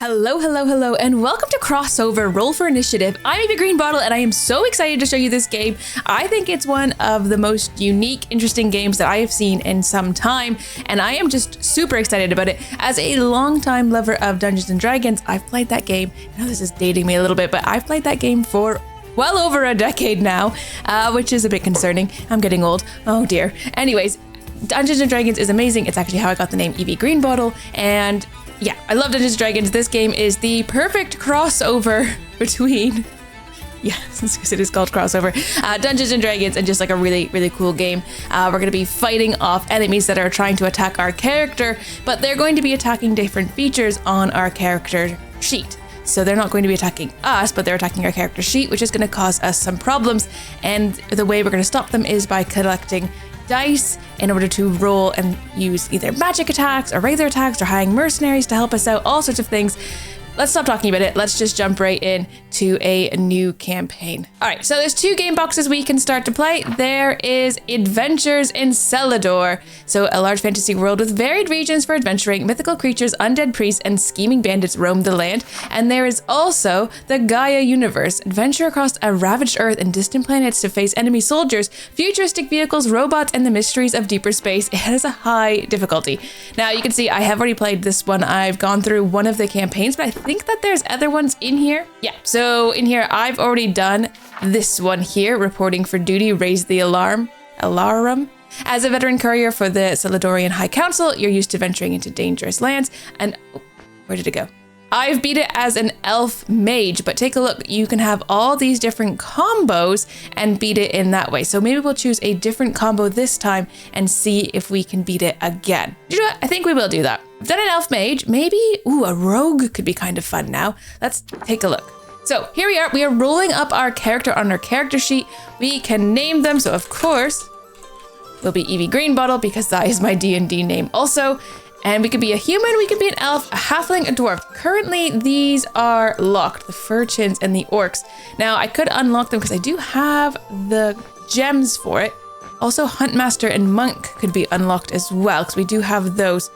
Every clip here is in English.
Hello, hello, hello, and welcome to CrossOver Roll for Initiative. I'm Eva Greenbottle, and I am so excited to show you this game. I think it's one of the most unique, interesting games that I have seen in some time, and I am just super excited about it. As a longtime lover of Dungeons & Dragons, I've played that game. I know this is dating me a little bit, but I've played that game for well over a decade now, which is a bit concerning. I'm getting old. Oh dear. Anyways, Dungeons & Dragons is amazing. It's actually how I got the name Evie Greenbottle, and yeah, I love Dungeons & Dragons. This game is the perfect crossover between, yes, because it is called CrossOver, Dungeons & Dragons and just like a really, really cool game. We're going to be fighting off enemies that are trying to attack our character, but they're going to be attacking different features on our character sheet. So they're not going to be attacking us, but they're attacking our character sheet, which is going to cause us some problems. And the way we're going to stop them is by collecting dice in order to roll and use either magic attacks or regular attacks or hiring mercenaries to help us out, all sorts of things. Let's stop talking about it. Let's just jump right in to a new campaign. All right, so there's two game boxes we can start to play. There is Adventures in Celador. So a large fantasy world with varied regions for adventuring, mythical creatures, undead priests, and scheming bandits roam the land. And there is also the Gaia universe. Adventure across a ravaged Earth and distant planets to face enemy soldiers, futuristic vehicles, robots, and the mysteries of deeper space. It has a high difficulty. Now you can see I have already played this one. I've gone through one of the campaigns, but I think that there's other ones in here. Yeah, so in here I've already done this one here, reporting for duty, raise the alarum. As a veteran courier for the Celadorian High Council, you're used to venturing into dangerous lands. And where did it go? I've beat it as an elf mage, but take a look. You can have all these different combos and beat it in that way. So maybe we'll choose a different combo this time and see if we can beat it again. You know what? I think we will do that. I've done an elf mage. Maybe, a rogue could be kind of fun now. Let's take a look. So here we are. We are rolling up our character on our character sheet. We can name them. So of course, we'll be Evie Greenbottle because that is my D&D name also. And we could be a human, we could be an elf, a halfling, a dwarf. Currently, these are locked, the furchins and the orcs. Now, I could unlock them because I do have the gems for it. Also, Huntmaster and Monk could be unlocked as well because we do have those.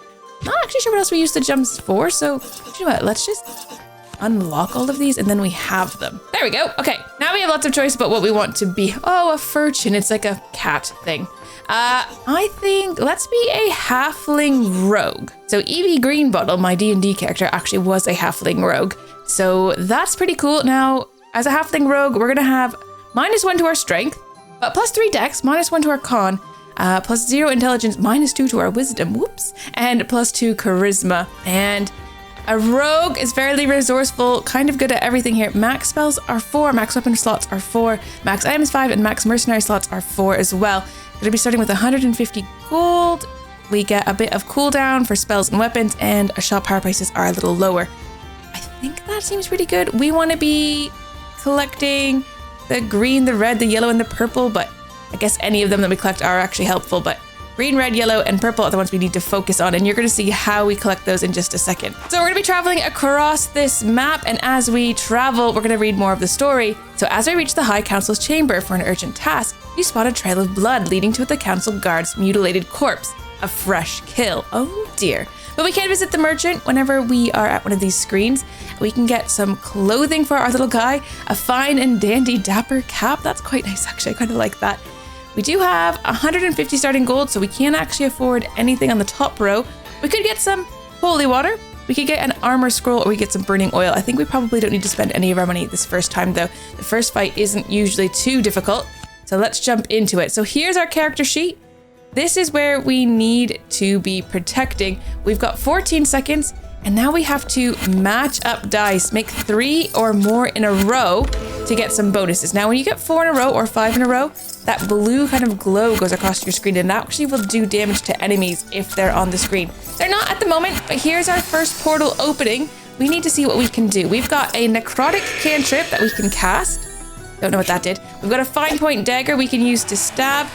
Not actually sure what else we use the gems for, so you know what, let's just unlock all of these and then we have them. There we go. Okay, now we have lots of choice about what we want to be. Oh, a furchin, it's like a cat thing. I think let's be a halfling rogue. So Evie Greenbottle, my D&D character, actually was a halfling rogue. So that's pretty cool. Now, as a halfling rogue, we're gonna have -1 to our strength, but +3 dex, -1 to our con, +0 intelligence, -2 to our wisdom, whoops, and +2 charisma. And a rogue is fairly resourceful, kind of good at everything here. Max spells are 4, max weapon slots are 4, max items 5, and max mercenary slots are 4 as well. Going to be starting with 150 gold. We get a bit of cooldown for spells and weapons, and our shop power prices are a little lower. I think that seems pretty good. We want to be collecting the green, the red, the yellow, and the purple, but I guess any of them that we collect are actually helpful, but green, red, yellow, and purple are the ones we need to focus on, and you're going to see how we collect those in just a second. So we're going to be traveling across this map, and as we travel, we're going to read more of the story. So as we reach the High Council's chamber for an urgent task, you spot a trail of blood leading to the council guard's mutilated corpse. A fresh kill. Oh dear. But we can visit the merchant whenever we are at one of these screens. We can get some clothing for our little guy, a fine and dandy dapper cap. That's quite nice, actually. I kind of like that. We do have 150 starting gold, so we can't actually afford anything on the top row. We could get some holy water. We could get an armor scroll, or we get some burning oil. I think we probably don't need to spend any of our money this first time, though. The first fight isn't usually too difficult, so let's jump into it. So here's our character sheet. This is where we need to be protecting. We've got 14 seconds, and now we have to match up dice, make 3 or more in a row to get some bonuses. Now, when you get 4 in a row or 5 in a row, that blue kind of glow goes across your screen, and that actually will do damage to enemies if they're on the screen. They're not at the moment, but here's our first portal opening. We need to see what we can do. We've got a necrotic cantrip that we can cast. Don't know what that did. We've got a fine point dagger we can use to stab.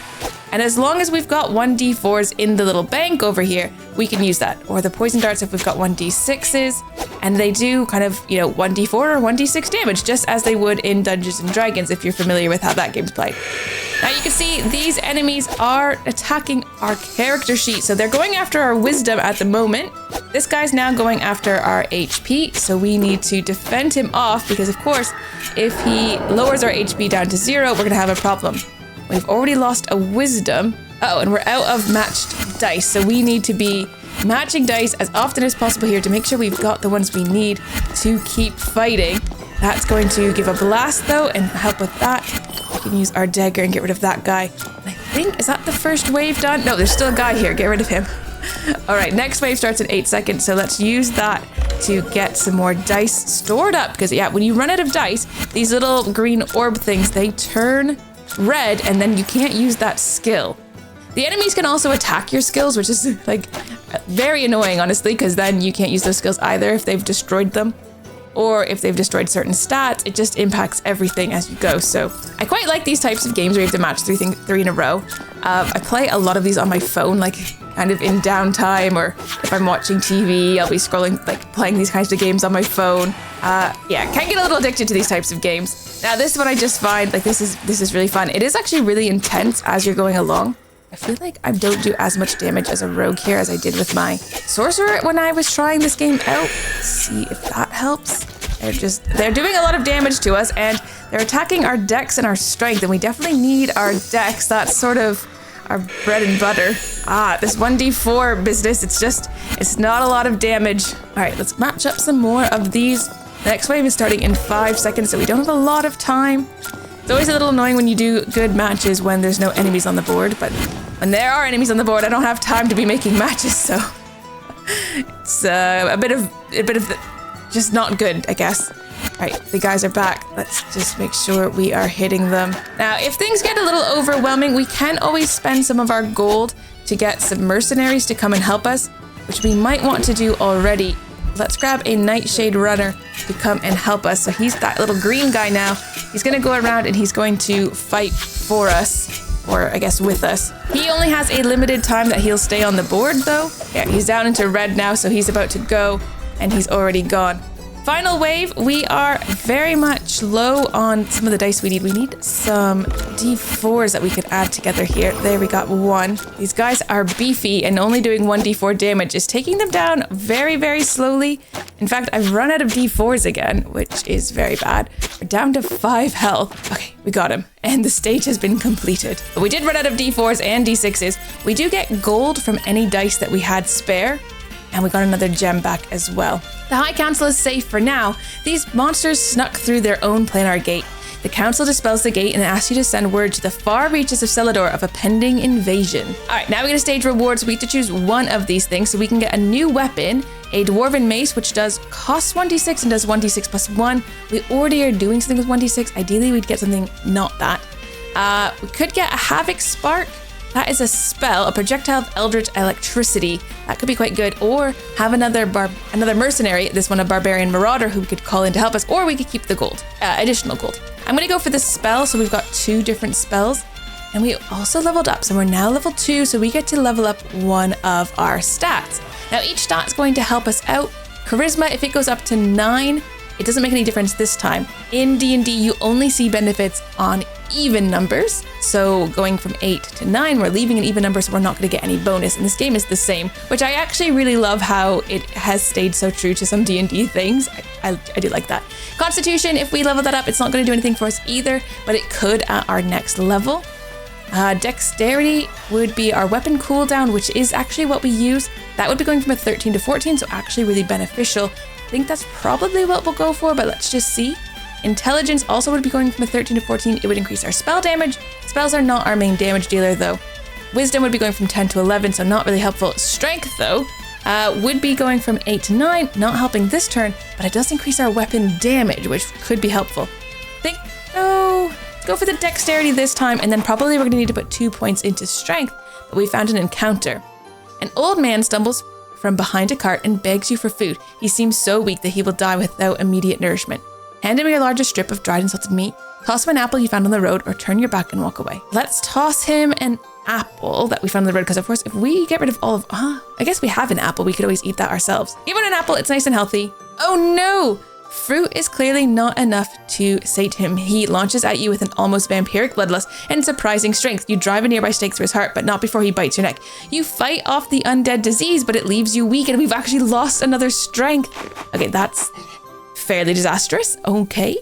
And as long as we've got 1d4s in the little bank over here, we can use that. Or the poison darts if we've got 1d6s. And they do kind of, 1d4 or 1d6 damage, just as they would in Dungeons & Dragons, if you're familiar with how that game's played. Now you can see these enemies are attacking our character sheet. So they're going after our wisdom at the moment. This guy's now going after our HP. So we need to defend him off because of course, if he lowers our HP down to 0, we're gonna have a problem. We've already lost a wisdom. Oh, and we're out of matched dice. So we need to be matching dice as often as possible here to make sure we've got the ones we need to keep fighting. That's going to give a blast though and help with that. We can use our dagger and get rid of that guy. And I think, is that the first wave done? No, there's still a guy here. Get rid of him. All right, next wave starts in 8 seconds. So let's use that to get some more dice stored up. Because yeah, when you run out of dice, these little green orb things, they turn red and then you can't use that skill. The enemies can also attack your skills, which is like very annoying, honestly, because then you can't use those skills either if they've destroyed them. Or if they've destroyed certain stats, it just impacts everything as you go. So I quite like these types of games where you have to match three in a row. I play a lot of these on my phone, like kind of in downtime, or if I'm watching TV, I'll be scrolling, like playing these kinds of games on my phone. Yeah, can get a little addicted to these types of games. Now this one I just find, like this is really fun. It is actually really intense as you're going along. I feel like I don't do as much damage as a rogue here as I did with my sorcerer when I was trying this game out. Let's see if that helps. They're doing a lot of damage to us and they're attacking our dex and our strength, and we definitely need our dex. That's sort of our bread and butter. This 1d4 business, it's not a lot of damage. All right, let's match up some more of these. The next wave is starting in 5 seconds, so we don't have a lot of time. It's always a little annoying when you do good matches when there's no enemies on the board, but when there are enemies on the board, I don't have time to be making matches, so it's a bit of just not good, I guess. All right, the guys are back. Let's just make sure we are hitting them. Now, if things get a little overwhelming, we can always spend some of our gold to get some mercenaries to come and help us, which we might want to do already. Let's grab a Nightshade Runner to come and help us. So he's that little green guy now. He's going to go around and he's going to fight for us, or I guess with us. He only has a limited time that he'll stay on the board though. Yeah, he's down into red now, so he's about to go and he's already gone. Final wave, we are very much low on some of the dice we need. We need some d4s that we could add together here. There, we got one. These guys are beefy and only doing 1d4 damage is taking them down very, very slowly. In fact, I've run out of d4s again, which is very bad. We're down to 5 health. Okay, we got him. And the stage has been completed. But we did run out of d4s and d6s. We do get gold from any dice that we had spare. And we got another gem back as well. The High Council is safe for now. These monsters snuck through their own planar gate. The council dispels the gate and asks you to send word to the far reaches of Celador of a pending invasion. All right, now we get a stage rewards. We get to choose one of these things, so we can get a new weapon, a dwarven mace, which does cost 1d6 and does 1d6 plus 1. We already are doing something with 1d6. Ideally, we'd get something not that. We could get a Havoc Spark. That is a spell, a projectile of eldritch electricity. That could be quite good. Or have another mercenary, this one a barbarian marauder who we could call in to help us, or we could keep the gold, additional gold. I'm gonna go for the spell, so we've got 2 different spells. And we also leveled up, so we're now level 2, so we get to level up one of our stats. Now each stat is going to help us out. Charisma, if it goes up to 9, it doesn't make any difference this time. In D&D, you only see benefits on even numbers. So going from 8 to 9, we're leaving an even number, so we're not going to get any bonus. And this game is the same, which I actually really love how it has stayed so true to some D&D things. I do like that. Constitution, if we level that up, it's not going to do anything for us either, but it could at our next level. Dexterity would be our weapon cooldown, which is actually what we use. That would be going from a 13 to 14, so actually really beneficial. I think that's probably what we'll go for, but let's just see. Intelligence also would be going from a 13 to 14. It would increase our spell damage. Spells are not our main damage dealer though. Wisdom would be going from 10 to 11, so not really helpful. Strength though, would be going from 8 to 9, not helping this turn, but it does increase our weapon damage, which could be helpful. Let's go for the dexterity this time, and then probably we're gonna need to put 2 points into strength, but we found an encounter. An old man stumbles from behind a cart and begs you for food. He seems so weak that he will die without immediate nourishment. Hand him your largest strip of dried and salted meat. Toss him an apple you found on the road, or turn your back and walk away. Let's toss him an apple that we found on the road, because of course, if we get rid of all of, I guess we have an apple, we could always eat that ourselves. Give him an apple, it's nice and healthy. Oh no! Fruit is clearly not enough to sate him. He launches at you with an almost vampiric bloodlust and surprising strength. You drive a nearby stake through his heart, but not before he bites your neck. You fight off the undead disease, but it leaves you weak, and we've actually lost another strength. Okay, that's fairly disastrous. Okay.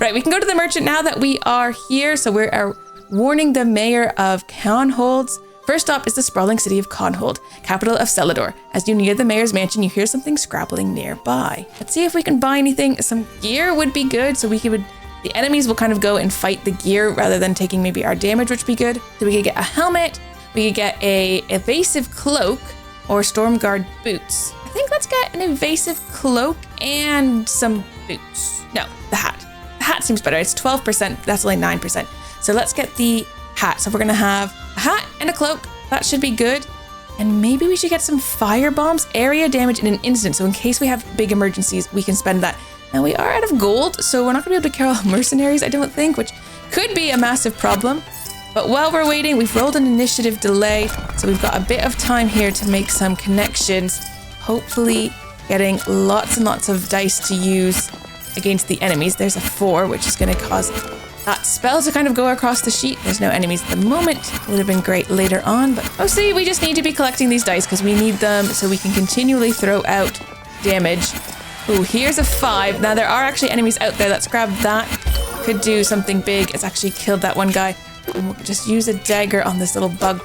Right, we can go to the merchant now that we are here. So we are warning the mayor of Khanhold. First stop is the sprawling city of Khanhold, capital of Celador. As you near the mayor's mansion, you hear something scrabbling nearby. Let's see if we can buy anything. Some gear would be good, so the enemies will kind of go and fight the gear rather than taking maybe our damage, which would be good. So we could get a helmet, we could get a evasive cloak, or Stormguard boots. I think let's get an evasive cloak and some boots. No, the hat. The hat seems better. It's 12%, that's only 9%. So let's get the hat. So we're gonna have a hat and a cloak. That should be good. And maybe we should get some fire bombs, area damage in an instant. So in case we have big emergencies, we can spend that. Now we are out of gold, so we're not gonna be able to carry all mercenaries, I don't think, which could be a massive problem. But while we're waiting, we've rolled an initiative delay. So we've got a bit of time here to make some connections. Hopefully getting lots and lots of dice to use against the enemies. There's a 4, which is gonna cause that spell to kind of go across the sheet. There's no enemies at the moment. Would have been great later on, but oh, see, we just need to be collecting these dice because we need them so we can continually throw out damage. Ooh, here's a 5. Now there are actually enemies out there. Let's grab that. Could do something big. It's actually killed that one guy. And we'll just use a dagger on this little bug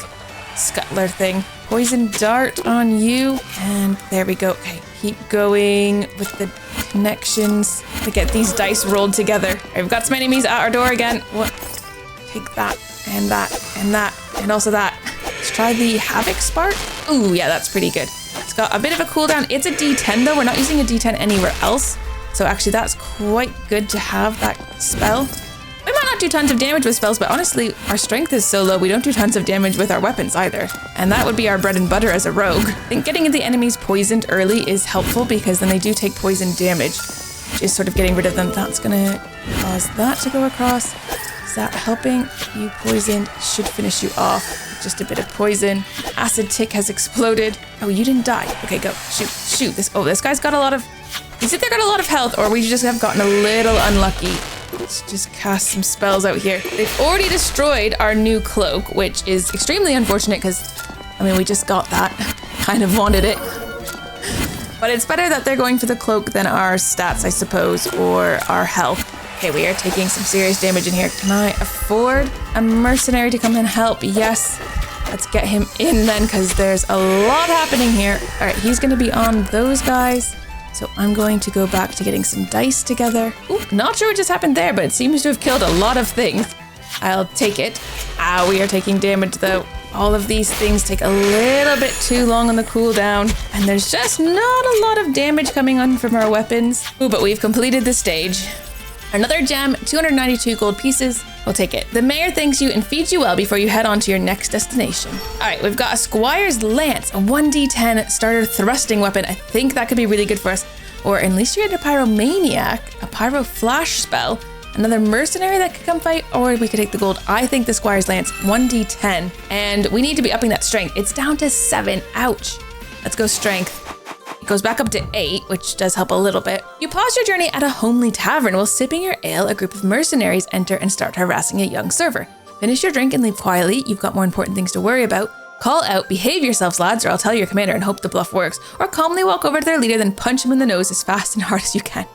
scuttler thing. Poison dart on you, and there we go. Okay, keep going with the connections to get these dice rolled together. Right, we've got some enemies at our door again. What? Take that, and that, and that, and also that. Let's try the Havoc Spark. Ooh, yeah, that's pretty good. It's got a bit of a cooldown. It's a D10 though. We're not using a D10 anywhere else. So actually that's quite good to have that spell. We might not do tons of damage with spells, but honestly, our strength is so low, we don't do tons of damage with our weapons either. And that would be our bread and butter as a rogue. I think getting the enemies poisoned early is helpful because then they do take poison damage, which is sort of getting rid of them. That's gonna cause that to go across. Is that helping? You poisoned, should finish you off. Just a bit of poison. Acid tick has exploded. Oh, you didn't die. Okay, go, shoot, shoot. This guy's got a lot of, he's either got a lot of health or we just have gotten a little unlucky. Let's just cast some spells out here. They've already destroyed our new cloak, which is extremely unfortunate because, I mean, we just got that. Kind of wanted it. But it's better that they're going for the cloak than our stats, I suppose, or our health. Okay, we are taking some serious damage in here. Can I afford a mercenary to come and help? Yes. Let's get him in then because there's a lot happening here. All right, he's going to be on those guys. So I'm going to go back to getting some dice together. Ooh, not sure what just happened there, but it seems to have killed a lot of things. I'll take it. We are taking damage though. All of these things take a little bit too long on the cooldown, and there's just not a lot of damage coming on from our weapons. Ooh, but we've completed the stage. Another gem, 292 gold pieces. We'll take it. The mayor thanks you and feeds you well before you head on to your next destination. All right, we've got a Squire's Lance, a 1d10 starter thrusting weapon. I think that could be really good for us. Or unless you're a pyromaniac, a pyro flash spell, another mercenary that could come fight, or we could take the gold. I think the Squire's Lance, 1d10. And we need to be upping that strength. It's down to 7, ouch. Let's go strength. Goes back up to 8, which does help a little bit. You pause your journey at a homely tavern while sipping your ale. A group of mercenaries enter and start harassing a young server. Finish your drink and leave quietly. You've got more important things to worry about. Call out, behave yourselves, lads, or I'll tell your commander and hope the bluff works. Or calmly walk over to their leader, then punch him in the nose as fast and hard as you can.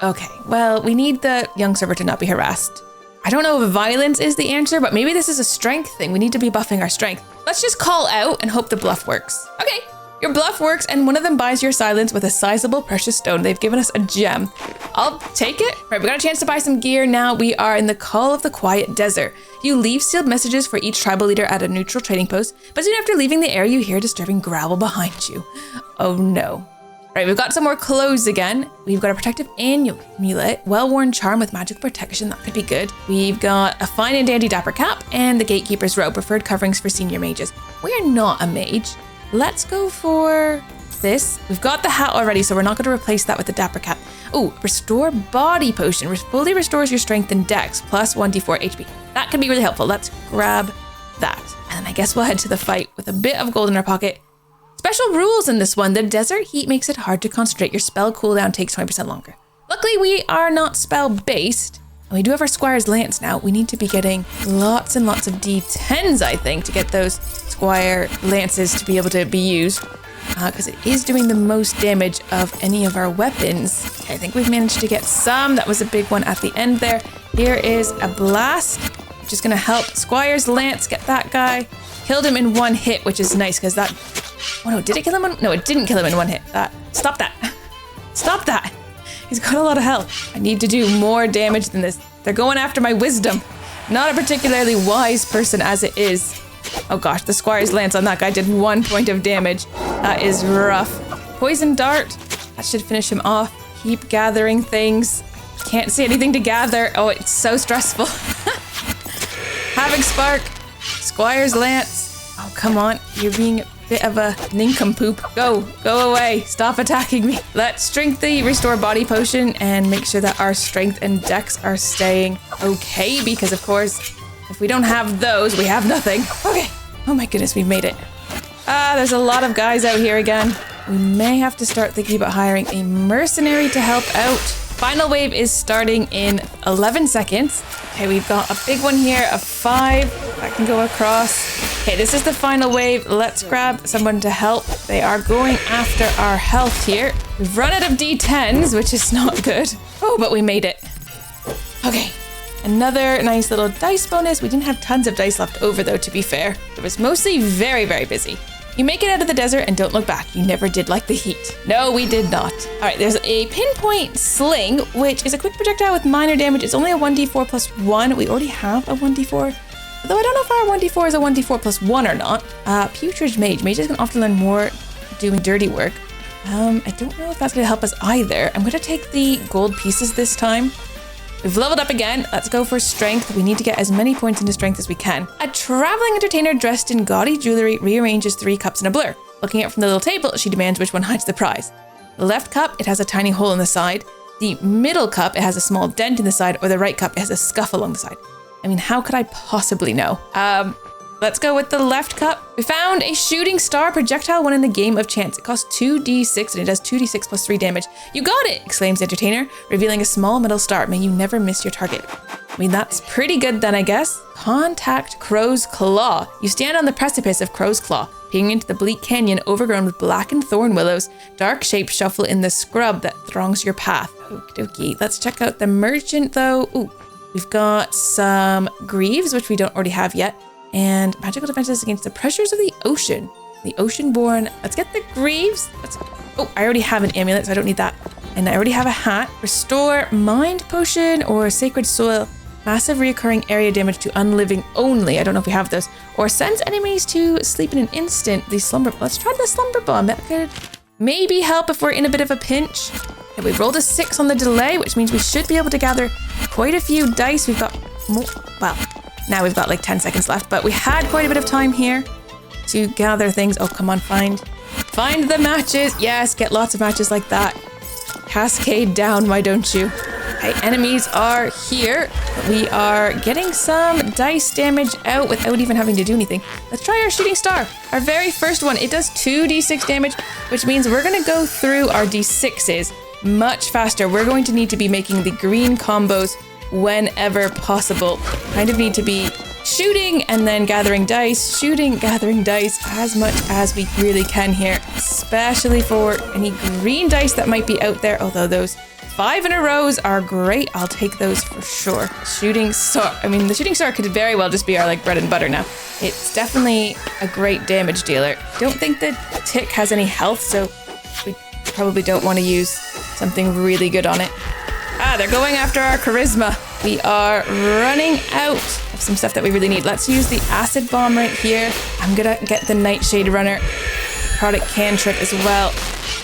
Okay, well, we need the young server to not be harassed. I don't know if violence is the answer, but maybe this is a strength thing. We need to be buffing our strength. Let's just call out and hope the bluff works. Okay. Your bluff works, and one of them buys your silence with a sizable precious stone. They've given us a gem. I'll take it. Right, we got a chance to buy some gear. Now we are in the Call of the Quiet Desert. You leave sealed messages for each tribal leader at a neutral trading post, but soon after leaving the area, you hear a disturbing growl behind you. Oh no. Right, we've got some more clothes again. We've got a protective amulet, well-worn charm with magic protection. That could be good. We've got a fine and dandy dapper cap and the gatekeeper's robe, preferred coverings for senior mages. We are not a mage. Let's go for this. We've got the hat already, so we're not going to replace that with the dapper cap. Ooh, restore body potion. Fully restores your strength and dex, plus 1d4 HP. That can be really helpful. Let's grab that. And then I guess we'll head to the fight with a bit of gold in our pocket. Special rules in this one. The desert heat makes it hard to concentrate. Your spell cooldown takes 20% longer. Luckily, we are not spell-based. And we do have our Squire's Lance now. We need to be getting lots and lots of D10s, I think, to get those Squire Lances to be able to be used. Because it is doing the most damage of any of our weapons. Okay, I think we've managed to get some. That was a big one at the end there. Here is a blast, which is going to help Squire's Lance get that guy. Killed him in one hit, which is nice because that... Oh no, did it kill him? No, it didn't kill him in one hit. Stop that. Stop that. He's got a lot of health. I need to do more damage than this. They're going after my wisdom. Not a particularly wise person as it is. Oh gosh, the Squire's Lance on that guy did 1 point of damage. That is rough. Poison Dart. That should finish him off. Keep gathering things. Can't see anything to gather. Oh, it's so stressful. Havoc Spark. Squire's Lance. Oh, come on. You're being a bit of a nincompoop. Go away. Stop attacking me. Let's drink the Restore Body Potion and make sure that our strength and dex are staying okay, because of course, if we don't have those, we have nothing. Okay. Oh my goodness, we made it. There's a lot of guys out here again. We may have to start thinking about hiring a mercenary to help out. Final wave is starting in 11 seconds. Okay, we've got a big one here, a 5 that can go across. Okay, this is the final wave. Let's grab someone to help. They are going after our health here. We've run out of D10s, which is not good. Oh, but we made it. Okay. Another nice little dice bonus. We didn't have tons of dice left over though, to be fair. It was mostly very, very busy. You make it out of the desert and don't look back. You never did like the heat. No, we did not. All right, there's a pinpoint sling, which is a quick projectile with minor damage. It's only a 1d4 plus 1. We already have a 1d4. Although I don't know if our 1d4 is a 1d4 plus 1 or not. Putrid Mage. Mages can often learn more doing dirty work. I don't know if that's going to help us either. I'm going to take the gold pieces this time. We've leveled up again. Let's go for strength. We need to get as many points into strength as we can. A traveling entertainer dressed in gaudy jewelry rearranges 3 cups in a blur. Looking up from the little table, she demands which one hides the prize. The left cup, it has a tiny hole in the side. The middle cup, it has a small dent in the side, or the right cup, it has a scuff along the side. I mean, how could I possibly know? Let's go with the left cup. We found a shooting star projectile won in the game of chance. It costs 2d6 and it does 2d6 plus 3 damage. You got it, exclaims Entertainer, revealing a small metal star. May you never miss your target. I mean, that's pretty good then, I guess. Contact Crow's Claw. You stand on the precipice of Crow's Claw, peering into the bleak canyon overgrown with blackened thorn willows. Dark shapes shuffle in the scrub that throngs your path. Okie dokie. Let's check out the merchant though. Ooh, we've got some greaves, which we don't already have yet. And magical defenses against the pressures of the ocean. The ocean-born. Let's get the greaves. Oh, I already have an amulet, so I don't need that. And I already have a hat. Restore mind potion or sacred soil. Massive reoccurring area damage to unliving only. I don't know if we have those. Or sends enemies to sleep in an instant. The slumber. Let's try the slumber bomb. That could maybe help if we're in a bit of a pinch. Okay, we rolled a 6 on the delay, which means we should be able to gather quite a few dice. We've got more. Well. Now we've got like 10 seconds left, but we had quite a bit of time here to gather things. Oh, come on, find the matches. Yes, get lots of matches like that. Cascade down, why don't you? Okay, enemies are here. We are getting some dice damage out without even having to do anything. Let's try our shooting star. Our very first one, it does 2d6 damage, which means we're gonna go through our d6s much faster. We're going to need to be making the green combos whenever possible. Kind of need to be shooting and then gathering dice, shooting, gathering dice as much as we really can here, especially for any green dice that might be out there, although those 5 in a rows are great. I'll take those for sure. Shooting star, I mean, the shooting star could very well just be our like bread and butter now. It's definitely a great damage dealer. Don't think the tick has any health, so we probably don't want to use something really good on it. They're going after our charisma. We are running out of some stuff that we really need. Let's use the acid bomb right here. I'm gonna get the Nightshade Runner product cantrip as well.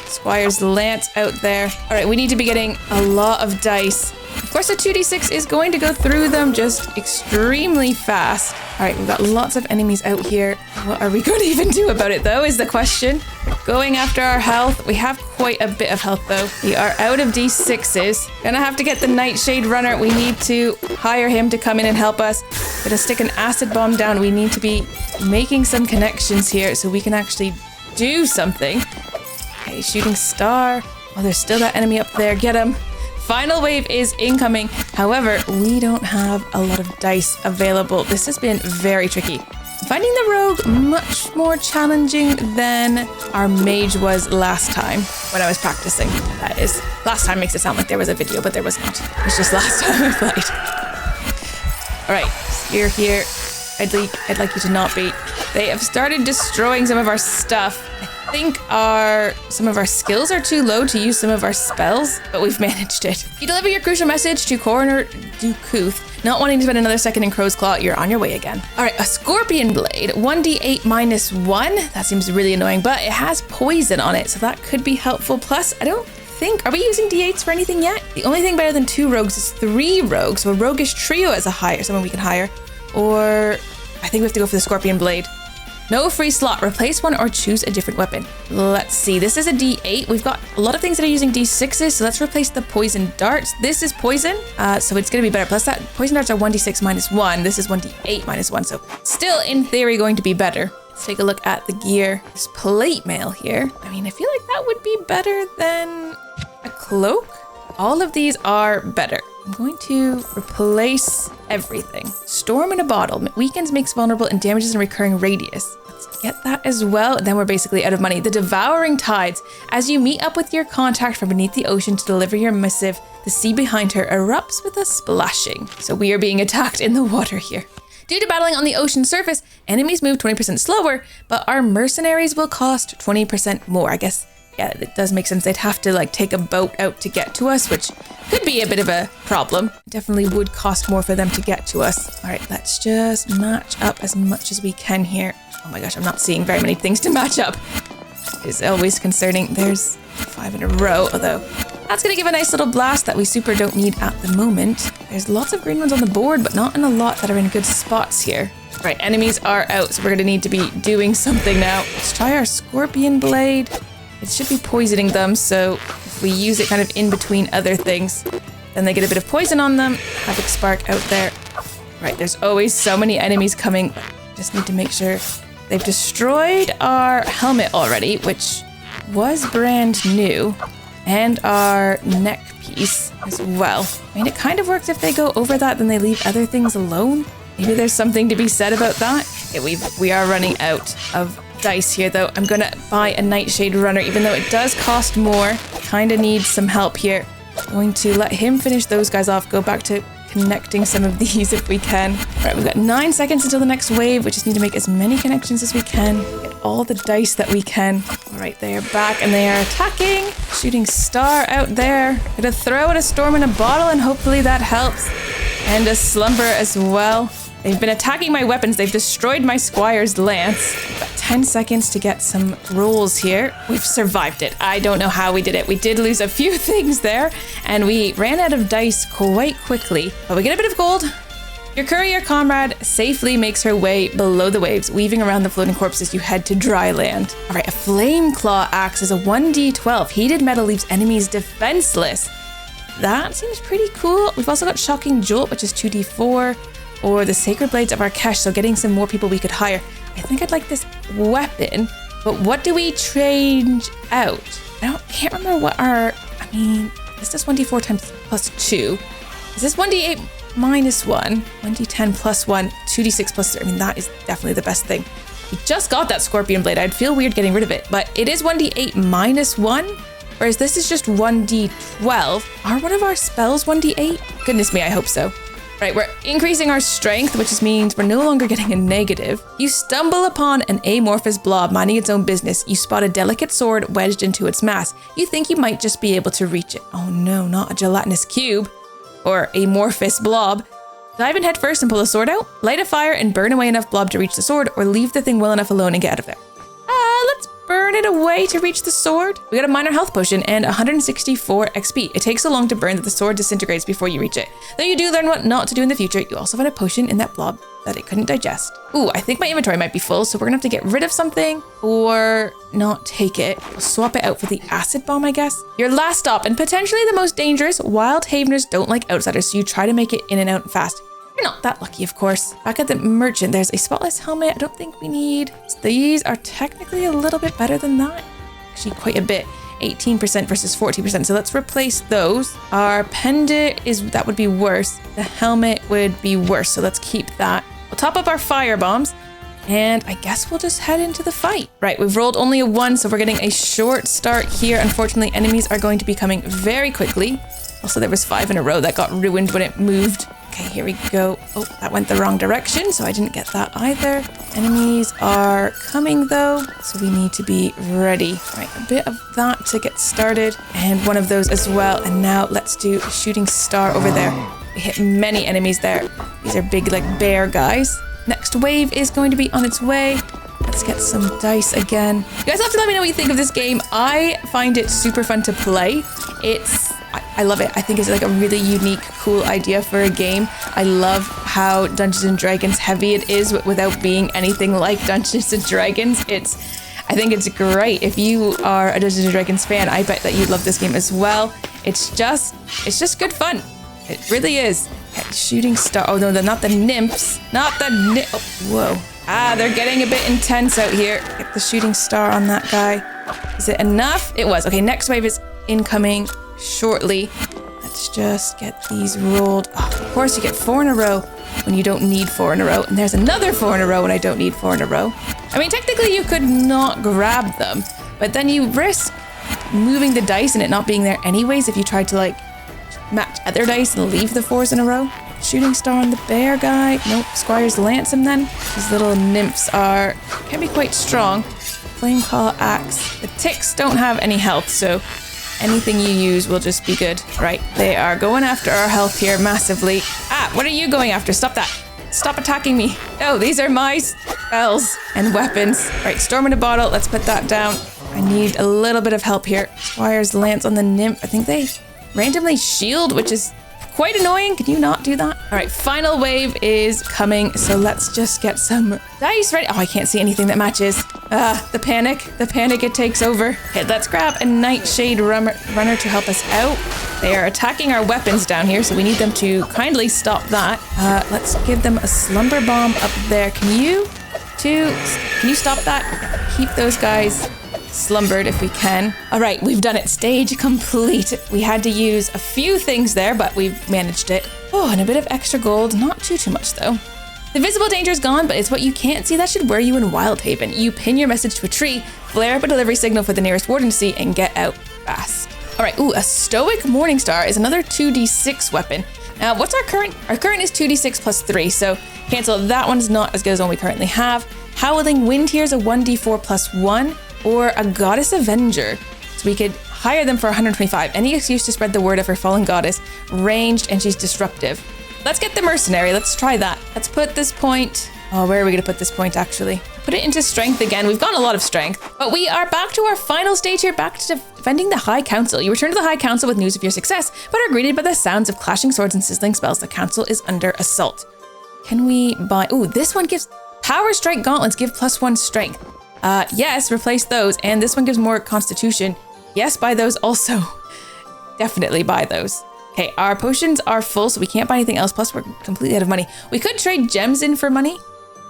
Squire's Lance out there. All right, we need to be getting a lot of dice. Of course, the 2d6 is going to go through them just extremely fast. All right, we've got lots of enemies out here. What are we going to even do about it, though, is the question. We're going after our health. We have quite a bit of health, though. We are out of d6s. Gonna have to get the Nightshade Runner. We need to hire him to come in and help us. Gonna stick an acid bomb down. We need to be making some connections here so we can actually do something. Okay, shooting star. Oh, there's still that enemy up there. Get him. Final wave is incoming. However, we don't have a lot of dice available. This has been very tricky. Finding the rogue much more challenging than our mage was last time when I was practicing. That is, last time makes it sound like there was a video, but there was not. It was just last time I played. All right, you're here. I'd like you to not be. They have started destroying some of our stuff. I think some of our skills are too low to use some of our spells, but we've managed it. You deliver your crucial message to Coroner Dukuth. Not wanting to spend another second in Crow's Claw, you're on your way again. All right, a Scorpion Blade, 1d8 minus 1. That seems really annoying, but it has poison on it, so that could be helpful. Plus, I don't think, are we using d8s for anything yet? The only thing better than 2 rogues is 3 rogues, so a roguish trio as someone we can hire. Or I think we have to go for the Scorpion Blade. No free slot, replace one or choose a different weapon. Let's see, this is a d8. We've got a lot of things that are using d6s, so let's replace the poison darts. This is poison, so it's gonna be better. Plus that poison darts are 1d6 minus 1. This is 1d8 minus 1, so still in theory going to be better. Let's take a look at the gear. This plate mail here. I mean, I feel like that would be better than a cloak. All of these are better. I'm going to replace everything. Storm in a bottle. Weakens, makes vulnerable, and damages in recurring radius. Let's get that as well. And then we're basically out of money. The Devouring Tides. As you meet up with your contact from beneath the ocean to deliver your missive, the sea behind her erupts with a splashing. So we are being attacked in the water here. Due to battling on the ocean surface, enemies move 20% slower, but our mercenaries will cost 20% more. I guess, yeah, it does make sense. They'd have to like take a boat out to get to us, which could be a bit of a problem. Definitely would cost more for them to get to us. All right, let's just match up as much as we can here. Oh my gosh, I'm not seeing very many things to match up. It's always concerning. There's 5 in a row, although that's gonna give a nice little blast that we super don't need at the moment. There's lots of green ones on the board, but not in a lot that are in good spots here. Right, enemies are out, so we're gonna need to be doing something now. Let's try our Scorpion Blade. It should be poisoning them, so if we use it kind of in between other things, then they get a bit of poison on them. Havoc Spark out there. Right, there's always so many enemies coming. Just need to make sure. They've destroyed our helmet already, which was brand new, and our neck piece as well. I mean, it kind of works if they go over that, then they leave other things alone. Maybe there's something to be said about that. Okay, we are running out of dice here though. I'm gonna buy a Nightshade Runner, even though it does cost more. Kinda need some help here. Going to let him finish those guys off, go back to connecting some of these if we can. All right, we've got 9 seconds until the next wave. We just need to make as many connections as we can, get all the dice that we can. All right, they are back and they are attacking. Shooting star out there. Gonna throw in a storm in a bottle and hopefully that helps. And a slumber as well. They've been attacking my weapons. They've destroyed my squire's lance. We've got 10 seconds to get some rolls here. We've survived it. I don't know how we did it. We did lose a few things there, and we ran out of dice quite quickly. But we get a bit of gold. Your courier comrade safely makes her way below the waves, weaving around the floating corpses. You head to dry land. All right, a flame claw axe is a 1d12. Heated metal leaves enemies defenseless. That seems pretty cool. We've also got shocking jolt, which is 2d4. Or the Sacred Blades of Arkesh, so getting some more people we could hire. I think I'd like this weapon, but what do we change out? Can't remember what is this 1d4 times plus 2? Is this 1d8 minus 1? 1d10 plus 1, 2d6 plus 3. I mean, that is definitely the best thing. We just got that Scorpion Blade. I'd feel weird getting rid of it, but it is 1d8 minus 1, whereas this is just 1d12. Are one of our spells 1d8? Goodness me, I hope so. Right, we're increasing our strength, which just means we're no longer getting a negative. You stumble upon an amorphous blob minding its own business. You spot a delicate sword wedged into its mass. You think you might just be able to reach it. Oh no, not a gelatinous cube or amorphous blob. Dive in head first and pull the sword out. Light a fire and burn away enough blob to reach the sword, or leave the thing well enough alone and get out of there. Let's burn it away to reach the sword. We got a minor health potion and 164 XP. It takes so long to burn that the sword disintegrates before you reach it. Though you do learn what not to do in the future, you also find a potion in that blob that it couldn't digest. Ooh, I think my inventory might be full, so we're gonna have to get rid of something or not take it. We'll swap it out for the acid bomb, I guess. Your last stop and potentially the most dangerous. Wildhaveners don't like outsiders, so you try to make it in and out fast. You're not that lucky, of course. Back at the merchant, there's a spotless helmet. I don't think we need. These are technically a little bit better than that. Actually, quite a bit. 18% versus 40%. So let's replace those. Our pendant that would be worse. The helmet would be worse. So let's keep that. We'll top up our fire bombs. And I guess we'll just head into the fight. Right, we've rolled only a 1, so we're getting a short start here. Unfortunately, enemies are going to be coming very quickly. Also, there was 5 in a row that got ruined when it moved. Okay, here we go. Oh, that went the wrong direction, so I didn't get that either. Enemies are coming though, so we need to be ready. Right, a bit of that to get started, and one of those as well. And now let's do a shooting star over there. We hit many enemies there. These are big, like, bear guys. Next wave is going to be on its way. Let's get some dice again. You guys have to let me know what you think of this game. I find it super fun to play. I love it. I think it's like a really unique, cool idea for a game. I love how Dungeons and Dragons heavy it is without being anything like Dungeons and Dragons. I think it's great. If you are a Dungeons and Dragons fan, I bet that you'd love this game as well. It's just good fun. It really is. Okay, shooting star. Oh no, not the nymphs. Not the oh, whoa. Ah, they're getting a bit intense out here. Get the shooting star on that guy. Is it enough? It was. Okay, next wave is incoming shortly. Let's just get these rolled. Oh, of course, you get 4 in a row when you don't need 4 in a row. And there's another 4 in a row when I don't need 4 in a row. I mean, technically you could not grab them, but then you risk moving the dice and it not being there anyways if you tried to like match other dice and leave the 4s in a row. Shooting star on the bear guy. Nope, Squire's lance him then. These little nymphs can be quite strong. Flame call axe. The ticks don't have any health, so anything you use will just be good. Right, they are going after our health here massively. Ah, what are you going after? Stop that. Stop attacking me. Oh, these are my spells and weapons. Right, storm in a bottle. Let's put that down. I need a little bit of help here. Squire's lance on the nymph. I think they randomly shield, which is quite annoying. Can you not do that? All right, final wave is coming. So let's just get some dice ready. Oh, I can't see anything that matches. The panic, it takes over. Okay, let's grab a Nightshade runner to help us out. They are attacking our weapons down here, so we need them to kindly stop that. Let's give them a slumber bomb up there. Can you stop that? Keep those guys slumbered if we can. All right, we've done it. Stage complete. We had to use a few things there, but we've managed it. Oh, and a bit of extra gold. Not too much though. The visible danger is gone, but it's what you can't see that should worry you in Wildhaven. You pin your message to a tree, flare up a delivery signal for the nearest warden to see, and get out fast. All right, ooh, a Stoic Morningstar is another 2d6 weapon. Now, what's our current? Our current is 2d6 plus 3, so cancel. That one's not as good as the one we currently have. Howling Wind here is a 1d4 plus 1. Or a Goddess Avenger. So we could hire them for 125. Any excuse to spread the word of her fallen goddess. Ranged, and she's disruptive. Let's get the mercenary. Let's try that. Let's put this point. Oh, where are we going to put this point, actually? Put it into strength again. We've gotten a lot of strength. But we are back to our final stage here, back to defending the High Council. You return to the High Council with news of your success, but are greeted by the sounds of clashing swords and sizzling spells. The council is under assault. Can we buy... Ooh, this one gives... Power Strike Gauntlets give +1 strength. Yes, replace those. And this one gives more constitution. Yes, buy those also. Definitely buy those. Okay, our potions are full, so we can't buy anything else. Plus, we're completely out of money. We could trade gems in for money,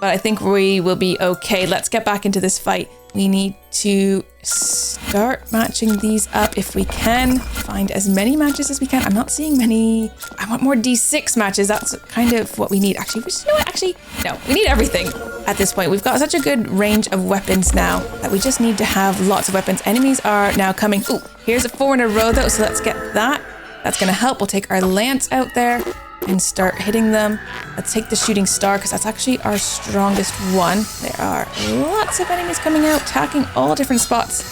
but I think we will be okay. Let's get back into this fight. We need to start matching these up if we can. Find as many matches as we can. I'm not seeing many. I want more D6 matches. That's kind of what we need. Actually, you know what? Actually, no. We need everything at this point. We've got such a good range of weapons now that we just need to have lots of weapons. Enemies are now coming. Ooh, here's a 4 in a row though, so let's get that. That's going to help. We'll take our lance out there and start hitting them. Let's take the shooting star because that's actually our strongest one. There are lots of enemies coming out, attacking all different spots.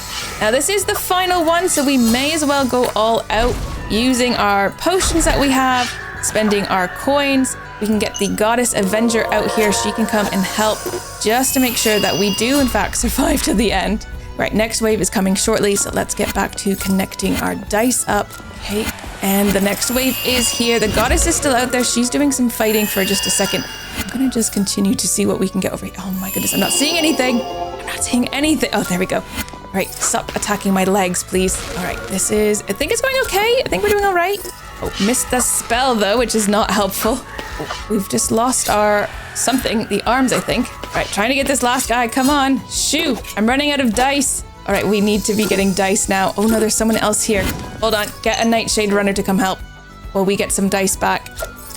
Now this is the final one, so we may as well go all out using our potions that we have, spending our coins. We can get the Goddess Avenger out here. She can come and help just to make sure that we do in fact survive to the end. Right, next wave is coming shortly, so let's get back to connecting our dice up. Okay, and the next wave is here. The goddess is still out there. She's doing some fighting for just a second. I'm gonna just continue to see what we can get over here. Oh my goodness, I'm not seeing anything. I'm not seeing anything. Oh, there we go. All right, stop attacking my legs, please. All right, this is, I think it's going okay. I think we're doing all right. Oh, missed the spell though, which is not helpful. we've just lost our something, the arms, I think. All right, trying to get this last guy. Come on, shoo. I'm running out of dice. All right, we need to be getting dice now. Oh no, there's someone else here. Hold on, get a Nightshade Runner to come help while we get some dice back.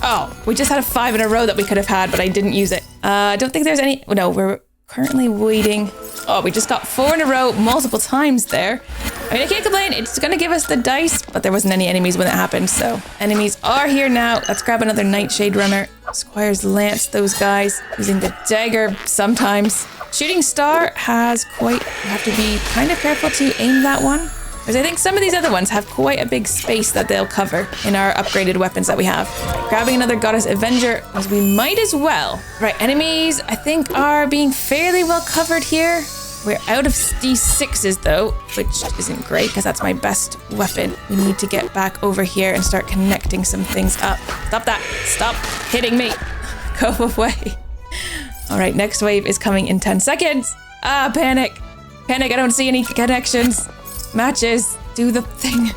Oh, we just had a 5 in a row that we could have had, but I didn't use it. I don't think there's any, no, we're currently waiting. Oh, we just got 4 in a row multiple times there. I mean, I can't complain. It's going to give us the dice, but there wasn't any enemies when it happened. So enemies are here now. Let's grab another Nightshade Runner. Squire's Lance those guys using the dagger sometimes. Shooting Star has quite, you have to be kind of careful to aim that one. Because I think some of these other ones have quite a big space that they'll cover in our upgraded weapons that we have. Grabbing another Goddess Avenger, as we might as well. Right, enemies, I think, are being fairly well covered here. We're out of D6s though, which isn't great because that's my best weapon. We need to get back over here and start connecting some things up. Stop that. Stop hitting me. Go away. All right, next wave is coming in 10 seconds. Ah, panic. Panic, I don't see any connections. Matches, do the thing.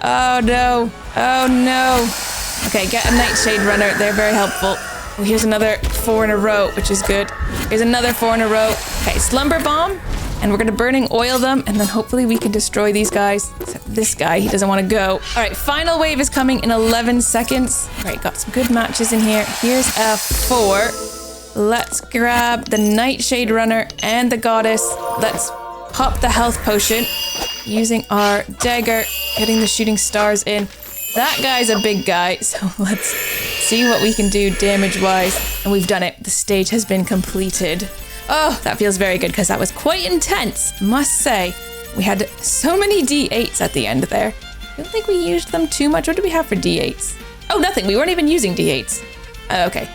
Oh no, oh no. Okay, get a Nightshade Runner, they're very helpful. Oh, here's another 4 in a row, which is good. Here's another 4 in a row. Okay, Slumber Bomb, and we're gonna burning oil them, and then hopefully we can destroy these guys. Except this guy, he doesn't wanna go. All right, final wave is coming in 11 seconds. All right, got some good matches in here. Here's a 4. Let's grab the Nightshade Runner and the Goddess. Let's pop the health potion using our dagger, getting the shooting stars in. That guy's a big guy, so let's see what we can do damage-wise. And we've done it. The stage has been completed. Oh, that feels very good because that was quite intense, must say. We had so many D8s at the end there. I don't think we used them too much. What do we have for D8s? Oh, nothing. We weren't even using D8s. Okay.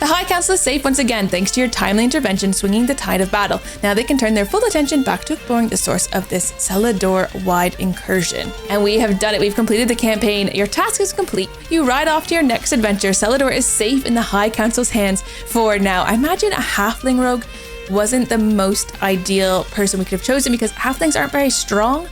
The High Council is safe once again thanks to your timely intervention swinging the tide of battle. Now they can turn their full attention back to exploring the source of this Celador-wide incursion. And we have done it. We've completed the campaign. Your task is complete. You ride off to your next adventure. Celador is safe in the High Council's hands for now. I imagine a halfling rogue wasn't the most ideal person we could have chosen because halflings aren't very strong.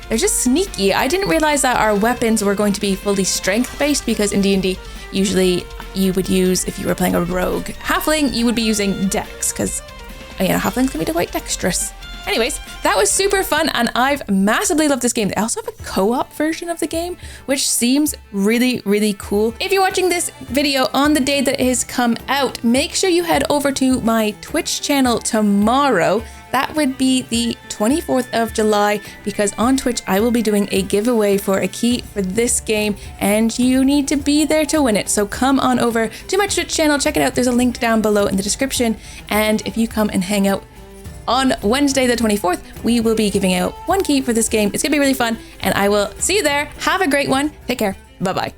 They're just sneaky. I didn't realize that our weapons were going to be fully strength-based because in D&D, usually you would use, if you were playing a rogue halfling, you would be using dex because, you know, halflings can be quite dexterous. Anyways, that was super fun and I've massively loved this game. They also have a co-op version of the game, which seems really, really cool. If you're watching this video on the day that it has come out, make sure you head over to my Twitch channel tomorrow. That would be the 24th of July because on Twitch I will be doing a giveaway for a key for this game and you need to be there to win it. So come on over to my Twitch channel, check it out. There's a link down below in the description. And if you come and hang out on Wednesday the 24th, we will be giving out 1 key for this game. It's gonna be really fun and I will see you there. Have a great one. Take care. Bye-bye.